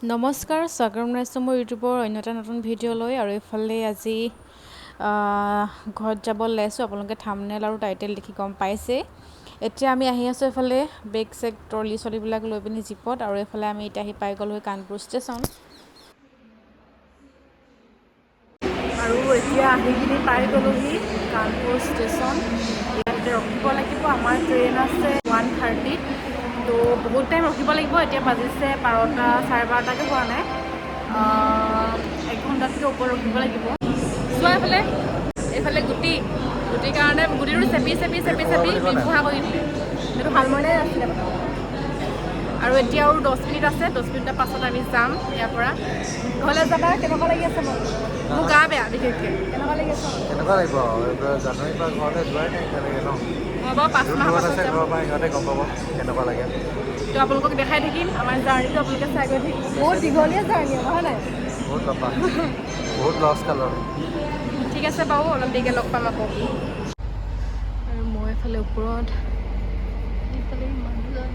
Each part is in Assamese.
নমস্কাৰ, স্বাগতম জনাইছোঁ মোৰ ইউটিউবৰ অন্য এটা নতুন ভিডিঅ'লৈ। আৰু এইফালে আজি ঘৰত যাব ওলাইছোঁ। আপোনালোকে থাম্বনেইল আৰু টাইটেল দেখি গম পাইছে। এতিয়া আমি আহি আছোঁ এইফালে বেগ চেগ ট্ৰলি চলিবিলাক লৈ পিনি জীপত। আৰু এইফালে আমি এতিয়া আহি পাই গ'লোঁ কানপুৰ ষ্টেচন। আৰু এতিয়া আহি পিনি পাই গ'লোহি কানপুৰ ষ্টেচন। ইয়াতে ৰখিব লাগিব, আমাৰ ট্ৰেইন আছে 1:30। তো বহুত টাইম ৰখিব লাগিব। এতিয়া বাজিছে 12টা, 12:30কৈ হোৱা নাই, 1 ঘণ্টাতকৈ ওপৰত ৰখিব লাগিব। চোৱা এইফালে গুটিৰ কাৰণে গুটিটো চেপি বিফোহা কৰি দিলে। সেইটো শালমইনাই আছিলে আৰু এতিয়া আৰু 10 মিনিট আছে। 10 মিনিটৰ পাছত আমি যাম ইয়াৰ পৰা। ঘৰলৈ যাবা? কেনেকুৱা লাগি আছে? মোৰ গা বেয়া বিশেষকৈ। কেনেকুৱা লাগি আছে? কেনেকুৱা লাগিব? জানুৱাৰীৰ পৰা ঘৰলৈ যোৱাই নাই এতিয়ালৈকে ন? মই বাৰু 5 মাহ পাছত যাম। ঘৰৰ পৰা সিহঁতে গম পাব কেনেকুৱা লাগে। তো আপোনালোকক দেখাই থাকিম আমাৰ জাৰ্ণিটো, আপোনালোকে চাই গৈ থাকিম। বহুত দীঘলীয়া জাৰ্ণি আমাৰ, হয় নাই? বহুত লম্বা, বহুত লছ খালোঁ। ঠিক আছে বাৰু, অলপ দেৰিকৈ লগ পাম আকৌ। আৰু মই এইফালে ওপৰত মানুহজন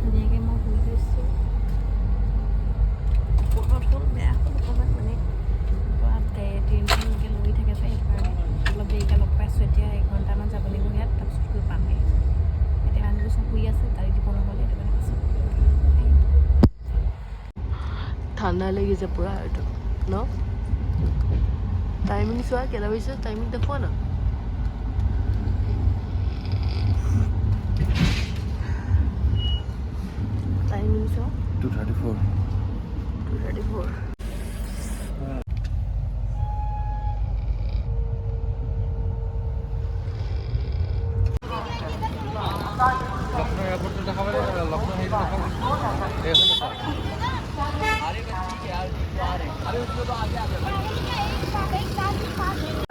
ধুনীয়াকৈ মই শুই গৈছোঁ। ওপৰত হ'ল বেয়া হ'ল অকণমান, মানে ট্ৰেইনখন লৈ থাকে যে, সেইটো কাৰণে অলপ দেৰিকৈ লগ পাইছোঁ। এতিয়া 1 ঘণ্টামান যাব লাগিব ইয়াত, তাৰপিছত গৈ পামগৈ। এতিয়া মানুহবোৰ চব শুই আছে, গাড়ী দিব নহ'লে, সেইটো কাৰণে পাছত ঠাণ্ডা লাগিছে পূৰা এইটো ন। টাইমিং চোৱা কেইটা বাজিছে, টাইমিং দেখুওৱা না। টাইমিং চোৱা 2:34। লক্ষ্ণৌ এয়াৰপৰ্টটো দেখাব লাগিব, লক্ষ্ণৌ হেৰিটো দেখাব লাগিব।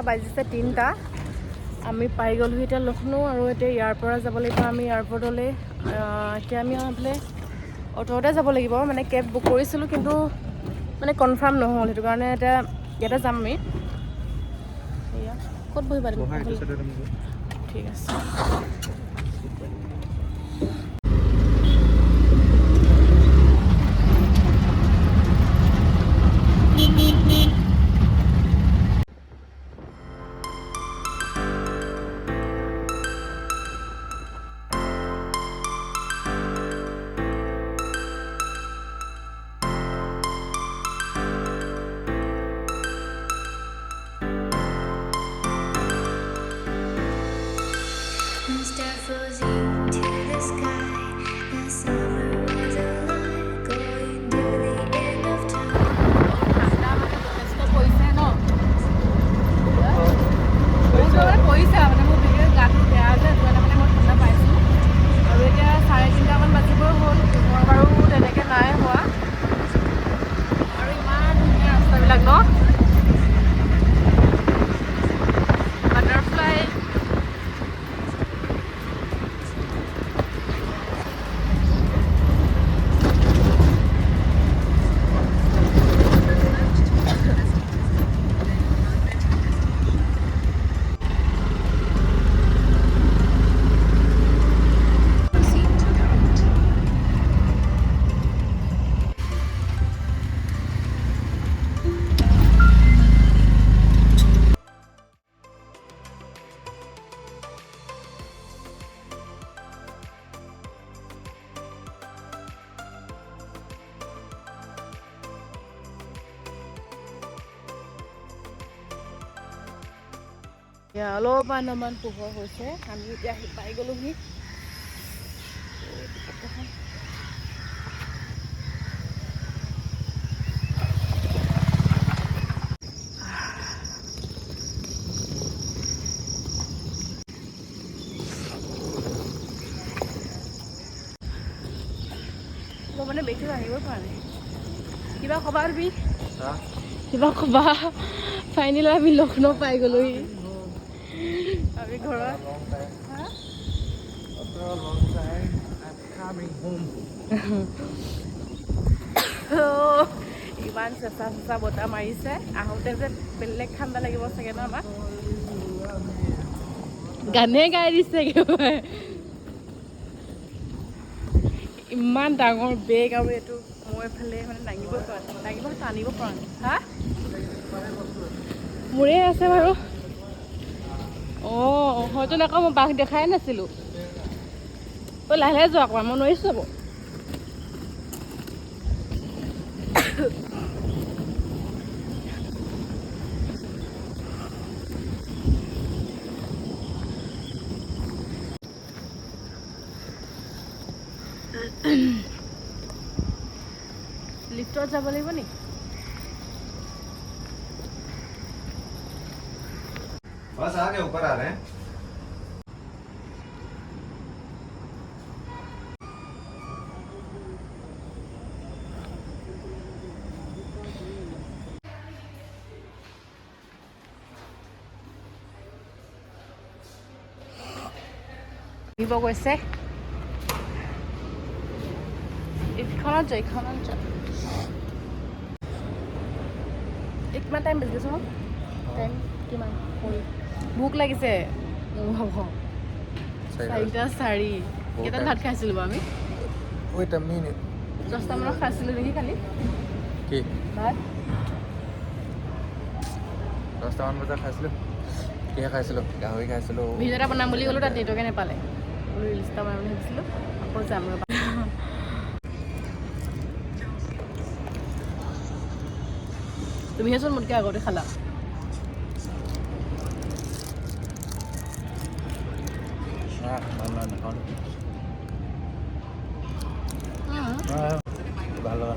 বাজিছে 3টা। আমি পাই গ'লোহি এতিয়া লক্ষ্ণৌ। আৰু এতিয়া ইয়াৰ পৰা যাব লাগিব আমি এয়াৰপৰ্টলৈ। এতিয়া আমি বোলে অ'টতে যাব লাগিব, মানে কেব বুক কৰিছিলোঁ কিন্তু মানে কনফাৰ্ম নহ'ল, সেইটো কাৰণে এতিয়া ইয়াতে যাম আমি। এয়া ক'ত বহিবা তুমি? ঠিক আছে। অলপমান পোহৰ হৈছে। আমি এতিয়া আহি পাই গ'লোহি। মই মানে বেছি আহিবই পৰা নাই। কিবা খবা তুমি? কিবা খবা? ফাইনেলি আমি লক্ষ্ণৌ পাই গ'লোহি। আমি ঘৰত ইমান চেঁচা চেঁচা বতাহ মাৰিছে আহোঁতে যে বেলেগ ঠাণ্ডা লাগিব চাগে ন আমাক গানে গাই দিছে একেবাৰে ইমান ডাঙৰ বেগ আৰু এইটো মই এফালে মানে দাঙিবই পৰা নাই দাঙিব টানিব পৰা নাই হা মোৰে আছে বাৰু অঁ হয়তো আকৌ মই বাঘ দেখাই নাছিলোঁ ঐ লাহে লাহে যোৱা অকণমান মই নোৱাৰিছোঁ যাব লিফ্টত যাব লাগিব নি बस आगे ऊपर आ रहे हैं আহিব গৈছে এইখনত যোৱা কিমান টাইম বাজিছে চোন টাইম কিমান ভোক লাগিছে হ'ব 4:04 কেইটাত ভাত খাইছিলোঁ বাৰু আমি Wait a minute 10টা মানত খাইছিলোঁ নেকি কালি কি ভাত 10টামান বজাত খাইছিলোঁ কিহে খাইছিলোঁ গাহৰি খাইছিলোঁ ভিডিঅ' এটা বনাম বুলি ক'লোঁ তাত নেটৱৰ্কে নাপালে বোলো ৰিলচ এটা বনাম বুলি ভাবিছিলোঁ আকৌ যাম ৰ'বা তুমিহেচোন মোতকৈ আগতে খালা ভাল লগা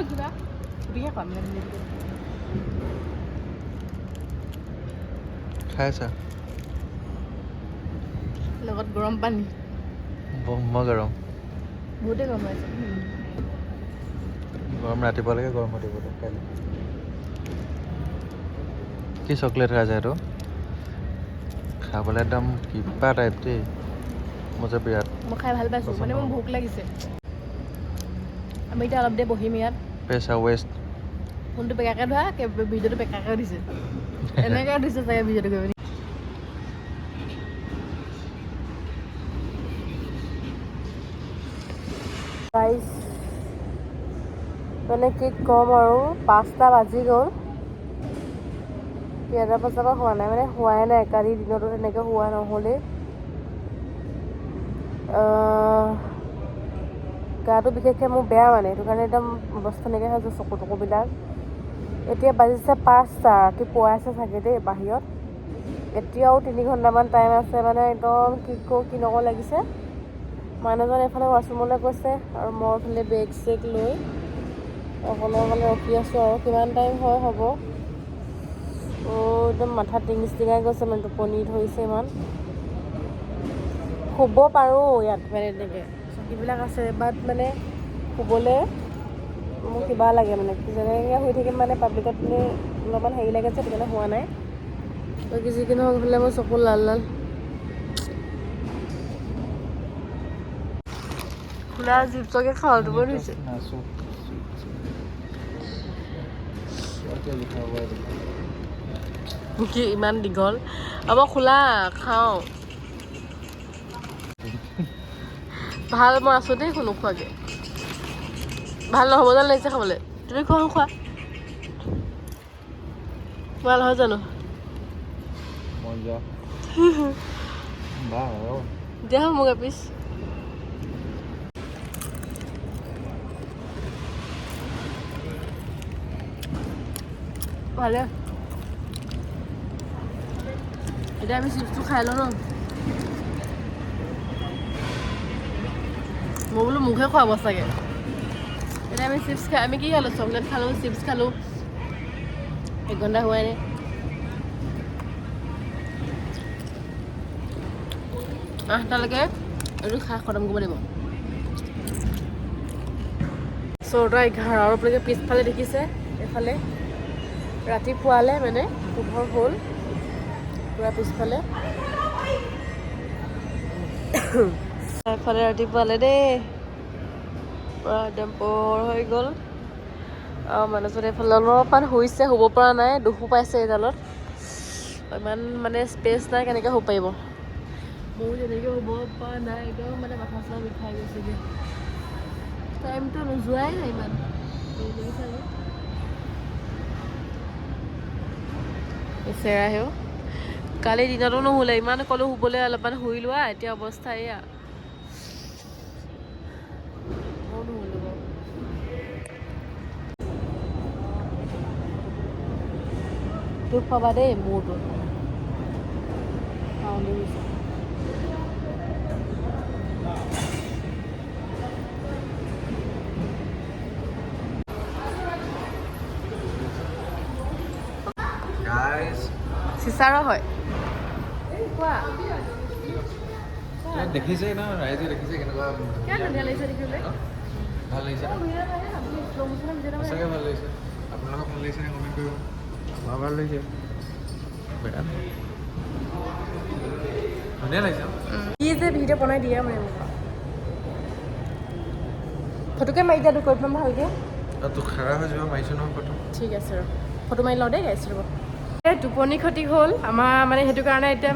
কিবা সুধিহে পাম খাইছা লগত গৰম পানী বৰ গৰম বহুতে গৰম হৈছে গৰম ৰাতিপুৱালৈকে গৰম হৈ থাকিব কাইলৈ কি চকলেট খাইছা এইটো খাবলৈ একদম কিবা টাইপ দেই মই যে বিৰাট মই খাই ভাল পাইছোঁ মানে মোৰ ভোক লাগিছে আমি এতিয়া অলপ দেৰি বহিম ইয়াত পইচা ৱেষ্ট ফোনটো বেকাকৈ ধৰা ভিডিঅ'টো বেকাকৈ দিছে এনেকৈ দিছে চাগে ভিডিঅ'টো গৈ প্ৰাইচ মানে কি ক'ম আৰু 5টা বাজি গ'ল 3টা বজাৰ পৰা হোৱা নাই মানে হোৱাই নাই কালি দিনতো তেনেকৈ হোৱা নহ'লেই গাটো বিশেষকৈ মোৰ বেয়া মানে সেইটো কাৰণে একদম অৱস্থা নাইকিয়া হৈছে চকু টকুবিলাক এতিয়া বাজিছে 5টা ৰাতিপুৱা আছে চাগে দেই বাহিৰত এতিয়াও 3 ঘণ্টামান টাইম আছে মানে একদম কি কৰোঁ কি নকৰোঁ লাগিছে মানুহজন এইফালে ৱাছৰুমলৈ গৈছে আৰু মই এইফালে বেগ চেগ লৈ অকলে ৰখি আছোঁ আৰু কিমান টাইম হয় হ'ব একদম মাথা টিঙাই গৈছে মানে টোপনি ধৰিছে ইমান শুব পাৰোঁ ইয়াত মানে এনেকৈ চকীবিলাক আছে বাট মানে শুবলৈ মোৰ কিবা লাগে মানে যেনেকৈ শুই থাকিম মানে পাব্লিকত মানে অলপমান হেৰি লাগে যে সেইটো কাৰণে হোৱা নাই বাকী যিকোনো হ'লে মোৰ চকু লাল খোলা জিপছকে খাওঁ দিব ধৰিছে কি ইমান দীঘল মই খোলা খাওঁ ভাল মই আছোঁ দেই কোনো খোৱাকৈ ভাল নহ'ব যেন লাগিছে খাবলৈ তুমি খোৱা ভাল নহয় জানো দিয়া মোক এপিচ ভালে এতিয়া আমি চিপছটো খাই লওঁ ন মই বোলো মুখে খুৱাব চাগে এতিয়া আমি চিপছ খাই আমি কি খালোঁ চকলেট খালোঁ চিপছ খালোঁ 1 ঘণ্টা হোৱাই নাই 8টালৈকে এইটো খাই খতম কৰিব লাগিব 11:30 পিছফালে দেখিছে এইফালে ৰাতিপুৱালে মানে পোহৰ হ'ল পূৰা পিছফালে এফালে ৰাতিপুৱালে দেই পুৰা একদম পোহৰ হৈ গ'ল আৰু মানুহজনে এইফালে অলপমান শুইছে, শুব পৰা নাই, দুখো পাইছে এইডালত। ইমান মানে স্পেচ নাই, কেনেকৈ শুব পাৰিব। ময়ো তেনেকৈ শুব পৰা নাই, একদম মানে মাথা চাথা বিষাই গৈছেগৈ। টাইমটো নোযোৱাই নাই ইমান চেৰাহেও কালি দিনতো নুশুলে, ইমান ক'লো শুবলৈ অলপমান শুই লোৱা, এতিয়া অৱস্থা এয়া। ময়ো নুশুলো বাৰু। দুখ পাবা দেই মূৰটো গাইজ চিচাৰো হয় কোৱা দেখিছে ন, ৰাইজে দেখিছে কেনেকুৱা ধুনীয়া লাগিছে দেখিবলৈ। ভাল লাগিছে, সঁচাকৈ ভাল লাগিছে। আপোনালোকক ভাল লাগিছে নে কমেণ্ট কৰিব। আমাৰ ভাল লাগিছে, বেয়া নহয়, ধুনীয়া লাগিছে। কি যে ভিডিঅ' বনাই দিয়ে মানে মোক ফটোকে মাৰি দিয়াটো কৰি পেলাম ভালকৈ। তোক খাৰা হৈ যাব, মাৰিছোঁ নহয় ফটো। ঠিক আছে ৰ, ফটো মাৰি লওঁ দেই গাইছ ৰ'ব। এই টোপনি ক্ষতি হ'ল আমাৰ, মানে সেইটো কাৰণে এতিয়া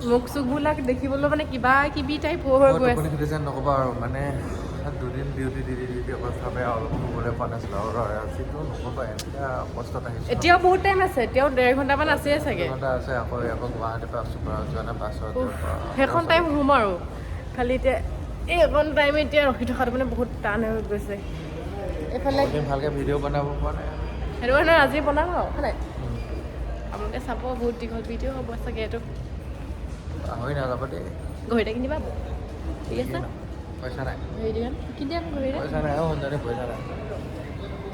মুখ চুখবিলাক দেখিবলৈ মানে কিবা কিবি টাইপ হৈ গৈ আছে। টোপনি ক্ষতি যেন নক'বা আৰু, মানে দুদিন ডিউটি দি অৱস্থা বেয়া, অলপ শুবলৈ পোৱা নাছিলোঁ আৰু ৰাতিটো নক'বা, এনেকুৱা কষ্টত আহিছোঁ। এতিয়াও বহুত টাইম আছে, এতিয়াও 1.5 ঘণ্টামান আছে চাগে। ঘণ্টা আছে, আকৌ গুৱাহাটীৰ পৰা আছোঁ পৰা যোৱা নাই বাছত। সেইখন টাইম শুম আৰু খালি এতিয়া এই অকণ টাইম এতিয়া ৰখি থকাটো মানে বহুত টান হৈ গৈছে। এইফালে ভালকৈ ভিডিঅ' বনাব পৰা নাই, সেইটো কাৰণে আজি বনাম আৰু হয় নাই, আপোনালোকে চাব, বহুত দীঘল ভিডিঅ' হ'ব চাগে এইটো। পাহৰি নাযাব দেই। ঘড়ী এটা কিনিবা ঠিক আছে, পইচা নাই, ঘড়ী দিয়া কিনি দিয়া ঘড়ী এটা, পইচা নাই অ' সন্ধানী, পইচা নাই।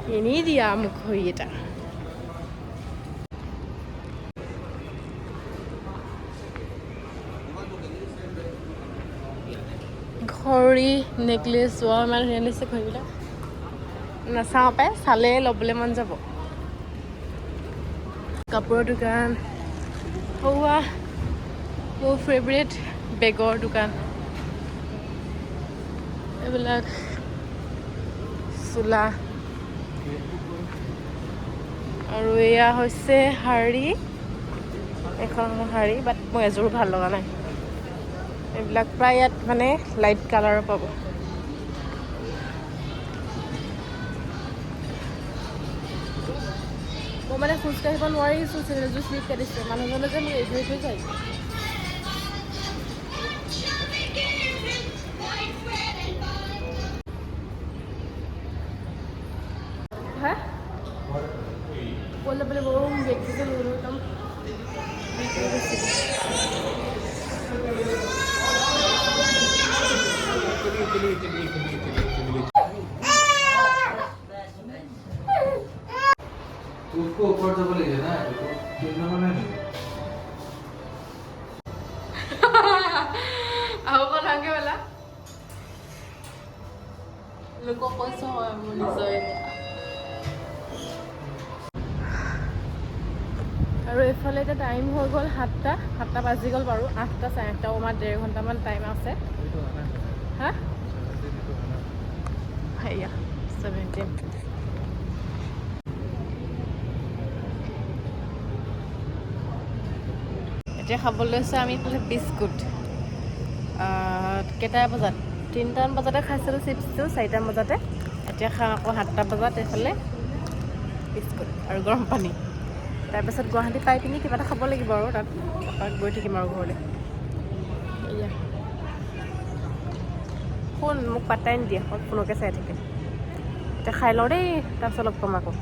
কিনি দিয়া মোক ঘড়ী এটা। ঘড়ী নেকলেছ চোৱা ইমান ধুনীয়া লাগিছে ঘড়ীবিলাক। নাচাওঁ পাই, চালে ল'বলৈ মন যাব। কাপোৰৰ দোকান, সৌৱা মোৰ ফেভৰেট বেগৰ দোকান, এইবিলাক চোলা আৰু এয়া হৈছে শাৰী, এখন শাৰী, বাট মোৰ এযোৰ ভাল লগা নাই। এইবিলাক প্ৰায় ইয়াত মানে লাইট কালাৰৰ পাব। মই মানে খোজকাঢ়িব নোৱাৰিছোঁ, চেনেলযোৰ শ্লিপ কাটিছে, মানুহজনে যে মোক এৰি থৈ যায়। হা बोलने पहले वो देखते थे लोग एकदम उसको ऊपर जब लीजिए ना कितना बना है आओ कौन आगे वाला लोग को कौन सा है मुझे जोए আৰু এইফালে এতিয়া টাইম হৈ গ'ল 7টা বাজি গ'ল বাৰু, 8টা 8:30 আমাৰ 1.5 ঘণ্টামান টাইম আছে। হা সেয়া 17 এতিয়া খাবলৈ লৈছোঁ আমি এইফালে বিস্কুট। কেইটা বজাত 3টামান বজাতে খাইছিলোঁ চিপছটো, 4টামান বজাতে। এতিয়া খাওঁ আকৌ 7টা বজাত এইফালে বিস্কুট আৰু গৰম পানী। তাৰপিছত গুৱাহাটী পাই পিনি কিবা এটা খাব লাগিব আৰু তাত, তাৰপৰা গৈ থাকিম আৰু ঘৰলৈ। এয়া ফোন মোক পাত্তাই নিদিয়ে, ফোনকে চাই থাকে। এতিয়া খাই লওঁ দেই, তাৰপিছত লগ পাম আকৌ।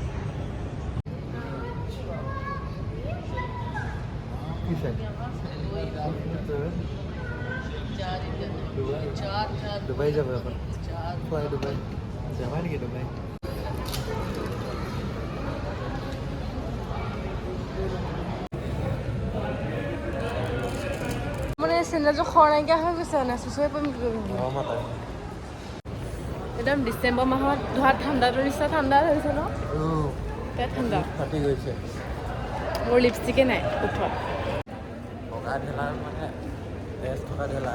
ডুবাই যাব এখন ডুবাই যাবা নেকি ডুবাই? মানে চেন্দেলযোৰ খৰ নাইকিয়া হৈ গৈছে, মানে চুচৰি পৰিম একদম। ডিচেম্বৰ মাহত ধৰা ঠাণ্ডাটোৰ নিচিনা ঠাণ্ডা হৈছে ন, তাত ঠাণ্ডা ফাটি গৈছে। মোৰ লিপষ্টিকে নাই ওঠত। বগা ঢেলাৰ মানে তেজ থকা ঢেলা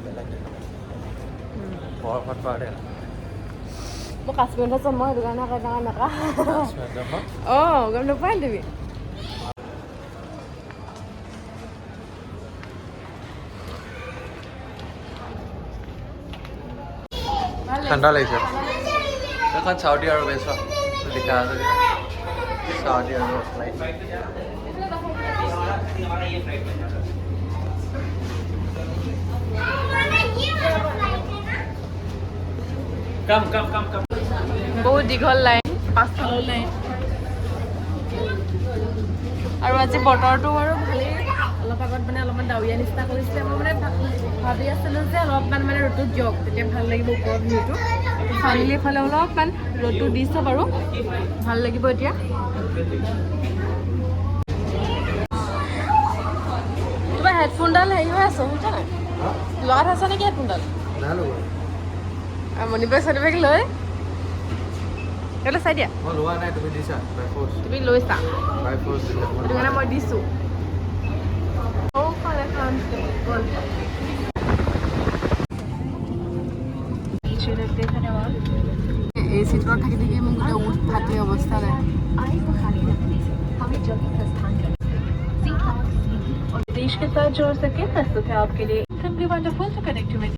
বেলেগ বৰফত পাৰে মই কাশ্মীৰত জন্ম সেইটো কাৰণে নাকা অঁ গম নাপায় তুমি ঠাণ্ডা লাগিছে এখন চাউদি আৰৱ চোৱা লিখা আছে চাউদি আৰৱ ফ্লাইট কাম বহুত দীঘল লাইন পাঁচফালৰ লাইন আৰু আজি বতৰটো বাৰু ভালেই অলপ আগত মানে অলপমান ডাৱৰীয়া নিচিনা কৰিছিলে মই মানে ভাবি আছিলোঁ যে অলপমান মানে ৰ'দটো দিয়ক তেতিয়া ভাল লাগিব ওপৰৰ ভিউটো ফাইনেলি এইফালে অলপমান ৰ'দটো দিছে বাৰু ভাল লাগিব এতিয়া তোমাৰ হেডফোনডাল হেৰি হৈ আছে শুনিছা নাই লগাত আছে নেকি হেডফোনডাল মণিপুৰ চাৰ্টিফিকেট লৈ এইটো চাই দিয়া মই লোৱা নাই তুমি দিছা তুমি লৈছা বাই ফ'ৰ্চ দিলা সেইটো কাৰণে মই দিছোঁ এই চিটত থাকি থাকি মোক গোটেই উঠ ফাটি অৱস্থা নাই देश के साथ जोड़ सके प्रस्तुत है आपके लिए simply wonderful to connect with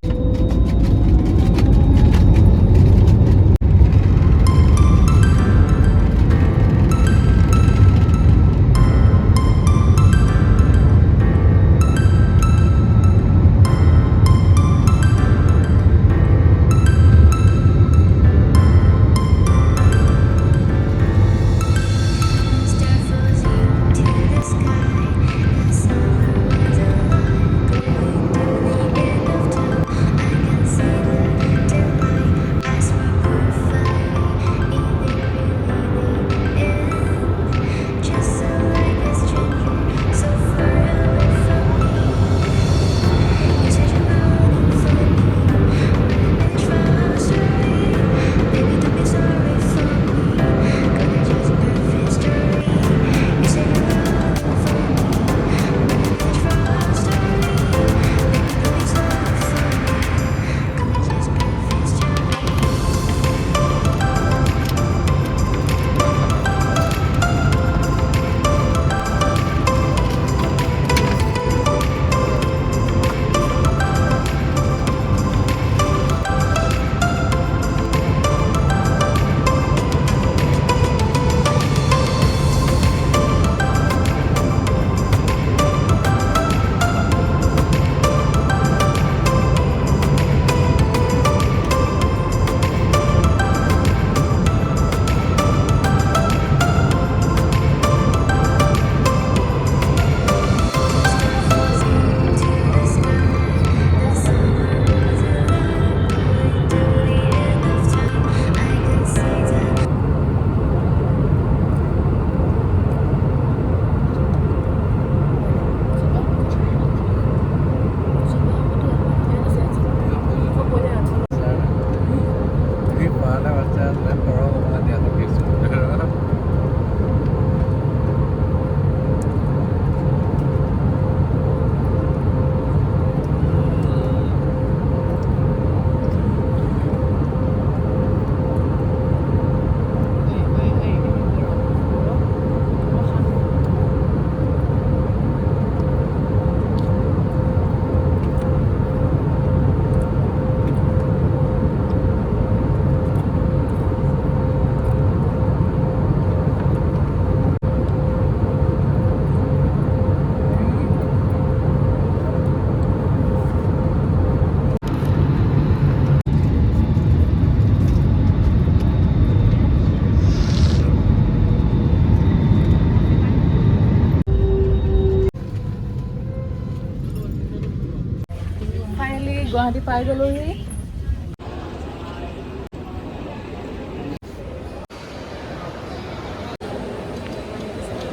Guwahati পাই গ'লোহি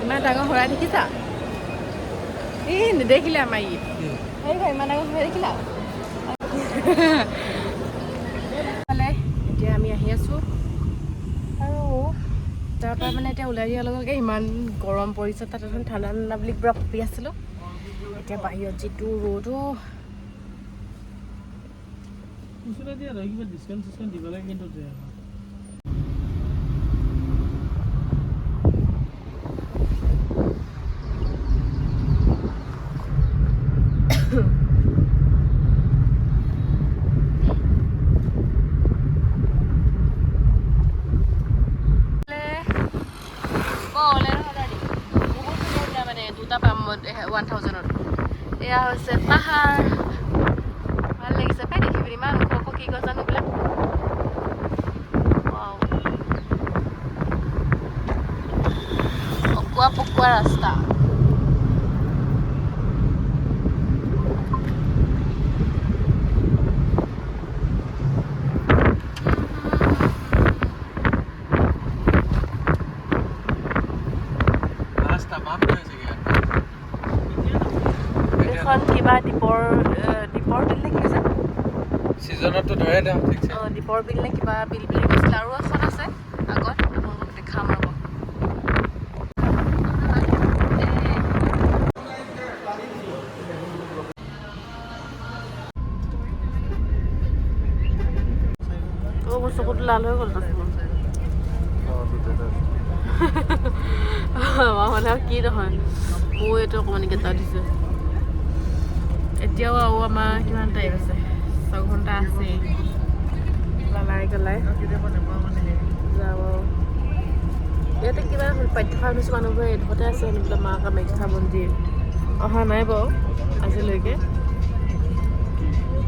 ইমান ডাঙৰ হৰাই দেখিছা এই নেদেখিলে আমাৰ ই এই ভাই ইমান ডাঙৰ হৰাই দেখিলা এতিয়া আমি আহি আছোঁ আৰু তাৰ পৰা মানে এতিয়া ওলাই দিয়াৰ লগে লগে ইমান গৰম পৰিছে তাত এখন ঠাণ্ডা ঠাণ্ডা বুলি পুৰা ভাবি আছিলোঁ এতিয়া বাহিৰত যিটো ৰ'দো খুচুৰা দিয়া আৰু কিবা ডিছকাউণ্ট চিছকাউণ্ট দিব লাগে কিন্তু দিয়া মানে দুটা পাম 1000ত এয়া হৈছে পাহাৰ ভাল লাগিছে পাই দেখি পিনি ইমান ওখ কি গছ জানো বোলে অকোৱা পকোৱা ৰাস্তা এখন কিবা দীপৰ বিল নে কি কৈছে ছিজনততো ধৰে দাম ঠিকছে দীপৰ বিল নে কিবা বিল বুলি কৈছিলে আৰু এখন আছে আগত আপোনালোকক দেখাম ৰ'ব মোৰ চকুটো লাল হৈ গ'ল মানে কি নহয় মোৰ এইটো অকণমান গেটা দিছে এতিয়াও আৰু আমাৰ কিমান টাইম আছে 6 ঘণ্টা আছে লালাই গলাই যাওঁ ইয়াতে কিবা পাঠ্যশালা অনুষ্ঠিত মানুহবোৰে এইডোখৰতে আছে এনেকুৱা মা কামাখ্যা মন্দিৰ অহা নাই বাৰু আজিলৈকে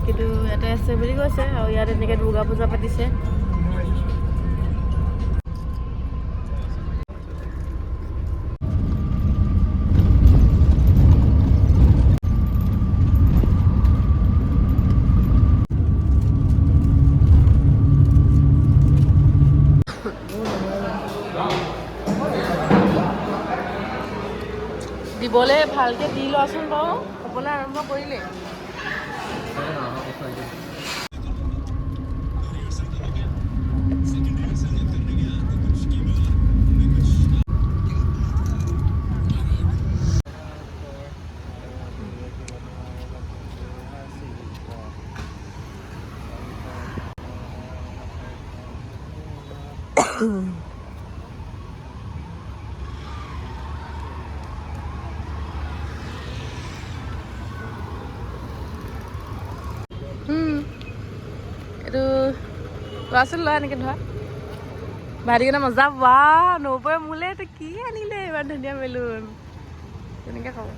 কিন্তু ইয়াতে আছে বুলি কৈছে আৰু ইয়াত এনেকৈ দুৰ্গা পূজা পাতিছে দিবলৈ ভালকৈ দি লোৱাচোন বাৰু হ'বলৈ আৰম্ভ কৰিলে এইটো ল'ৰাছোৱালী ল'ৰা এনেকৈ ধৰা ভাইটি কেনে মজা ৱা নবৌয়ে মোলৈ এইটো কি আনিলে ইমান ধুনীয়া বেলুন তেনেকৈ খাব